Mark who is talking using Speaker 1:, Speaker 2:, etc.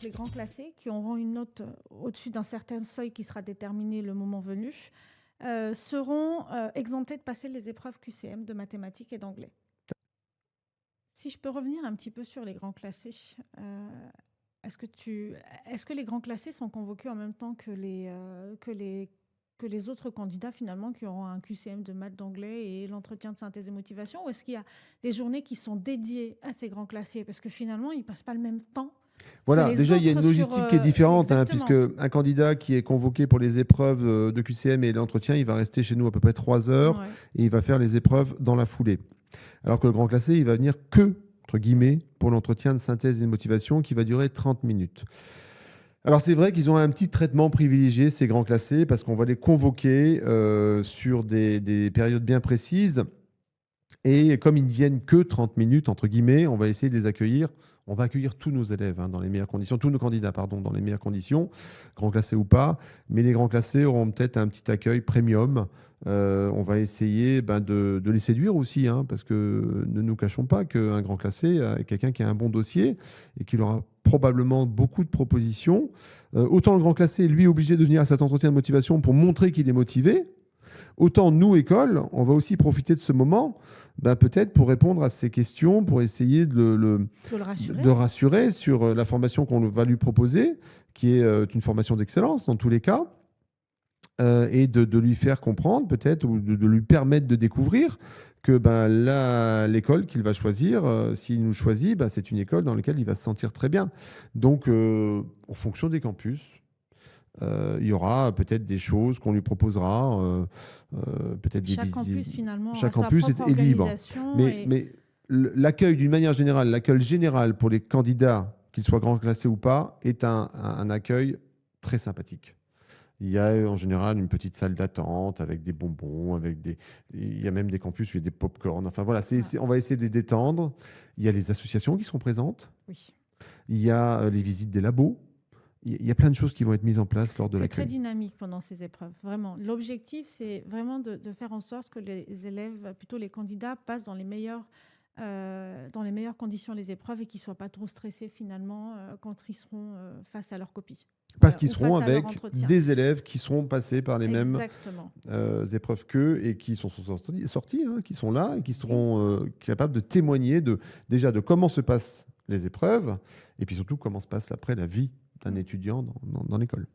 Speaker 1: Les grands classés qui auront une note au-dessus d'un certain seuil qui sera déterminé le moment venu seront exemptés de passer les épreuves QCM de mathématiques et d'anglais. Si je peux revenir un petit peu sur les grands classés, est-ce que les grands classés sont convoqués en même temps que les autres candidats finalement qui auront un QCM de maths, d'anglais et l'entretien de synthèse et motivation, ou est-ce qu'il y a des journées qui sont dédiées à ces grands classés parce que finalement ils passent pas le même temps que
Speaker 2: Voilà,
Speaker 1: les
Speaker 2: déjà, il y a une
Speaker 1: autres sur
Speaker 2: logistique qui est différente, hein, puisque
Speaker 1: exactement.
Speaker 2: un candidat qui est convoqué pour les épreuves de QCM et l'entretien, il va rester chez nous à peu près 3 heures
Speaker 1: Ouais.
Speaker 2: et il va faire les épreuves dans la foulée. Alors que le grand classé, il va venir que, entre guillemets, pour l'entretien de synthèse et de motivation qui va durer 30 minutes. Alors c'est vrai qu'ils ont un petit traitement privilégié, ces grands classés, parce qu'on va les convoquer sur des périodes bien précises. Et comme ils ne viennent que 30 minutes, entre guillemets, on va essayer de les accueillir. On va accueillir tous nos élèves dans les meilleures conditions, tous nos candidats, pardon, dans les meilleures conditions, grands classés ou pas. Mais les grands classés auront peut-être un petit accueil premium. On va essayer de les séduire aussi, hein, parce que ne nous cachons pas qu'un grand classé est quelqu'un qui a un bon dossier et qu'il aura probablement beaucoup de propositions. Autant le grand classé, lui, est obligé de venir à cet entretien de motivation pour montrer qu'il est motivé, autant nous, école, on va aussi profiter de ce moment, peut-être pour répondre à ces questions, pour essayer
Speaker 1: De le rassurer.
Speaker 2: de rassurer sur la formation qu'on va lui proposer, qui est une formation d'excellence dans tous les cas, et de lui faire comprendre peut-être, ou de lui permettre de découvrir que là, l'école qu'il va choisir, s'il nous choisit, c'est une école dans laquelle il va se sentir très bien. Donc, en fonction des campus, il y aura peut-être des choses qu'on lui proposera, peut-être des
Speaker 1: Chaque campus
Speaker 2: visites.
Speaker 1: finalement
Speaker 2: Chaque
Speaker 1: a sa
Speaker 2: campus
Speaker 1: propre
Speaker 2: est libre.
Speaker 1: organisation
Speaker 2: Mais,
Speaker 1: et
Speaker 2: mais l'accueil, d'une manière générale, l'accueil général pour les candidats, qu'ils soient grand classés ou pas, est un accueil très sympathique. Il y a en général une petite salle d'attente avec des bonbons, il y a même des campus où il y a des pop-corn. Enfin voilà, on va essayer de les détendre. Il y a les associations qui sont présentes.
Speaker 1: oui.
Speaker 2: Il y a les visites des labos. Il y a plein de choses qui vont être mises en place lors de
Speaker 1: C'est très
Speaker 2: l'accueil.
Speaker 1: dynamique pendant ces épreuves, vraiment. L'objectif, c'est vraiment de faire en sorte que les élèves, plutôt les candidats, passent dans les meilleures conditions les épreuves et qu'ils ne soient pas trop stressés finalement quand ils seront face à leur copie
Speaker 2: Parce qu'ils
Speaker 1: ou
Speaker 2: seront
Speaker 1: face à leur
Speaker 2: avec
Speaker 1: entretien.
Speaker 2: des élèves qui seront passés par les mêmes
Speaker 1: Exactement.
Speaker 2: épreuves qu'eux et qui sont sortis, hein, qui sont là et qui seront capables de témoigner déjà de comment se passent les épreuves et puis surtout comment se passe après la vie d'un étudiant dans l'école.